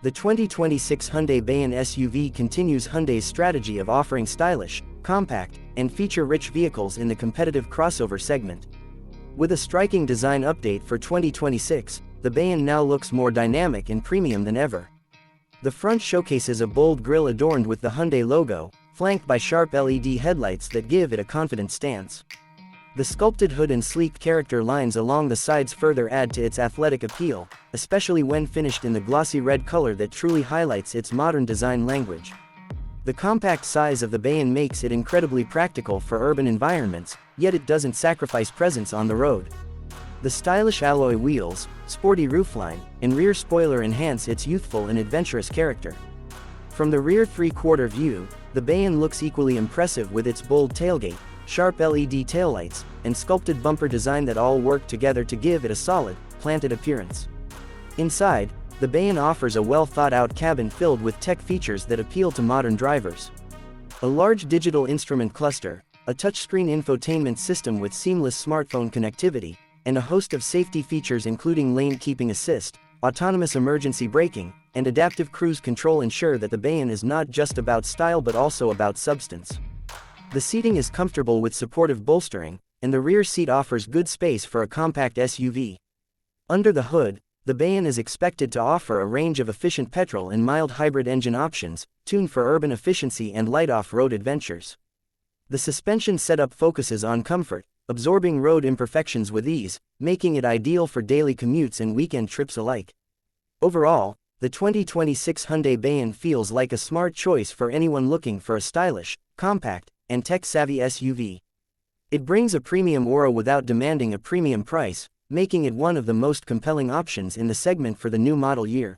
The 2026 Hyundai Bayon SUV continues Hyundai's strategy of offering stylish, compact, and feature-rich vehicles in the competitive crossover segment. With a striking design update for 2026, the Bayon now looks more dynamic and premium than ever. The front showcases a bold grille adorned with the Hyundai logo, flanked by sharp LED headlights that give it a confident stance. The sculpted hood and sleek character lines along the sides further add to its athletic appeal, especially when finished in the glossy red color that truly highlights its modern design language. The compact size of the Bayon makes it incredibly practical for urban environments, yet it doesn't sacrifice presence on the road. The stylish alloy wheels, sporty roofline, and rear spoiler enhance its youthful and adventurous character. From the rear three-quarter view, the Bayon looks equally impressive with its bold tailgate, sharp LED taillights, and sculpted bumper design that all work together to give it a solid, planted appearance. Inside, the Bayon offers a well-thought-out cabin filled with tech features that appeal to modern drivers. A large digital instrument cluster, a touchscreen infotainment system with seamless smartphone connectivity, and a host of safety features including lane keeping assist, autonomous emergency braking, and adaptive cruise control ensure that the Bayon is not just about style but also about substance. The seating is comfortable with supportive bolstering, and the rear seat offers good space for a compact SUV. Under the hood, the Bayon is expected to offer a range of efficient petrol and mild hybrid engine options, tuned for urban efficiency and light off-road adventures. The suspension setup focuses on comfort, absorbing road imperfections with ease, making it ideal for daily commutes and weekend trips alike. Overall, the 2026 Hyundai Bayon feels like a smart choice for anyone looking for a stylish, compact, and tech-savvy SUV. It brings a premium aura without demanding a premium price, making it one of the most compelling options in the segment for the new model year.